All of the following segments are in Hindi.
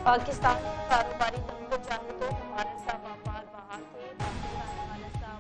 पाकिस्तान कारोबारी तबको चाहे तो भारत सा व्यापार बहाल थे। पाकिस्तान भारत सा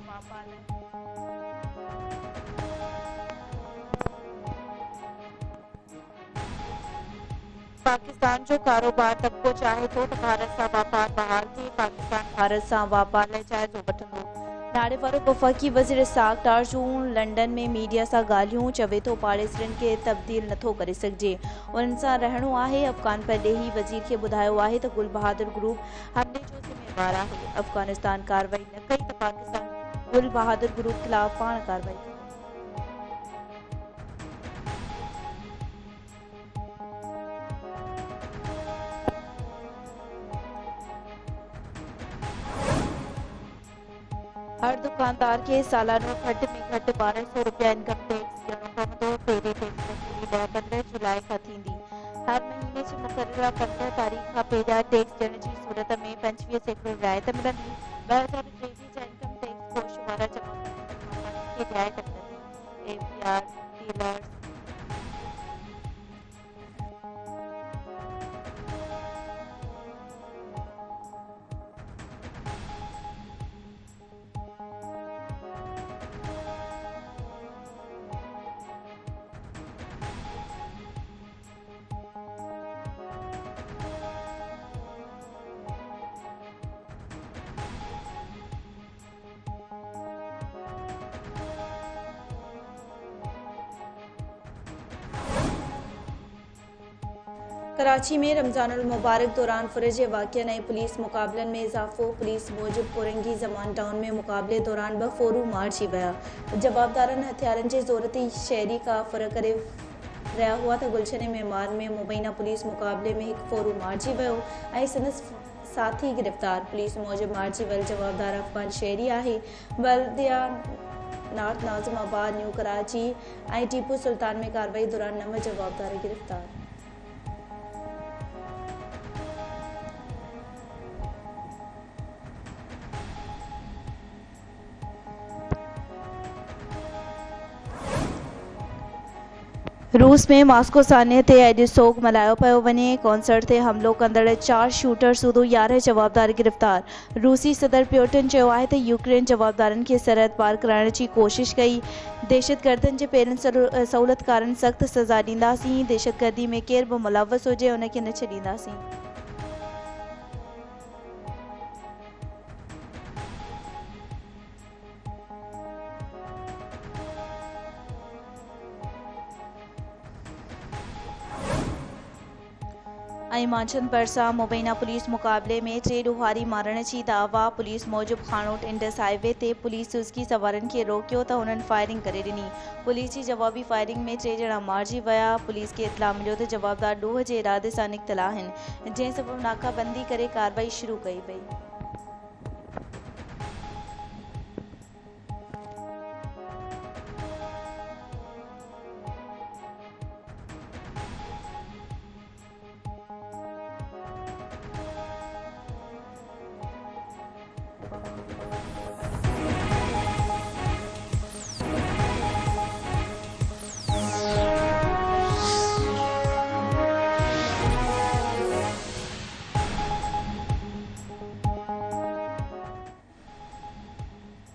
पाकिस्तान जो कारोबार तबको चाहे तो भारत सा व्यापार बहाल थे। पाकिस्तान भारत सा व्यापार लाइ चाहे तो वठंदो। नाड़े वारो वफ़ाक़ी वज़ीर साख़ टारजून लंडन में मीडिया सां ॻाल्हियूं चवे तो पाड़ेसरनि खे तब्दील नथो करे सघिजे, उन्हनि सां रहणो आहे। अफ़गान परॾेही वज़ीर खे ॿुधायो आहे त गुल बहादुर ग्रुप हमले जो ज़िम्मेवार आहे। अफ़गानिस्तान कार्रवाई न कई त पाकिस्तान गुल बहादुर ग्रुप ख़िलाफ़ पाण कार्रवाई कंदो। हर दुकानदार के सालानो घट में घट 1200 रुपया इनकम टैक्स ॾियणो पवंदो। पहिरीं टैक्स वसूली 15 जुलाई खां थींदी। हर महीने जी मुक़ररा 15 तारीख़ खां पहिरियां टैक्स ॾियण जी सूरत में 25% रियायत मिलंदी। 2023 जा इनकम टैक्स कोष वारा जमाकर्ताउनि खे रियायत मिलंदी। APR डीलर्स कराची में रमज़ानुल मुबारक दौरान फुरज वाक़िअनि ऐं पुलिस मुक़ाबलनि में इज़ाफ़ो। पुलिस मूजिब कोरंगी ज़मान टाउन में मुक़ाबले दौरान 2 फ़ोरू मारिजी विया। जवाबदारनि हथियारनि जे ज़ोर ते शहरी का फर करे रहिया हुआ त गुलशन मेमार में मुबैना पुलिस मुक़ाबले में 1 फ़ोरू मारिजी वियो ऐं संदसि साथी गिरफ़्तार। पुलिस मूजिब मारिजी वियल जवाबदार अफ़गान शहरी आहे। बल्दिया नॉर्थ नाज़िमाबाद न्यू कराची ऐं टीपू सुल्तान में कार्रवाई दौरान 9 जवाबदार गिरफ़्तार। रूस में मॉस्को सान्य ते अॼु सोग मल्हायो पियो वञे। कॉन्सर्ट ते हमलो कंदड़ 4 शूटर सूदो 11 जवाबदार गिरफ़्तार। रूसी सदर प्यूटिन चयो आहे त यूक्रेन जवाबदारनि खे सरहद पार कराइण जी कोशिश कई। दहशतगर्दनि जे पहिरियनि सहूलतकारनि सख़्त सज़ा ॾींदासीं। दहशतगर्दी में केर बि मुलवस हुजे उन खे न छॾींदासीं। ऐं मांछन भरिसां मुबैना पुलिस मुक़ाबले में 3 ॾोहारी मारण जी दावा। पुलिस मूजिब खानोट इंडस हाईवे ते पुलिस सुज़ुकी सवारनि खे रोकियो त हुननि फायरिंग करे ॾिनी। पुलिस जी जवाबी फायरिंग में 3 ॼणा मारिजी विया। पुलिस खे इतला मिलियो त जवाबदार ॾोह जे इरादे सां निकितल आहिनि, जंहिं सबबि नाकाबंदी करे कार्रवाई शुरू कई वई।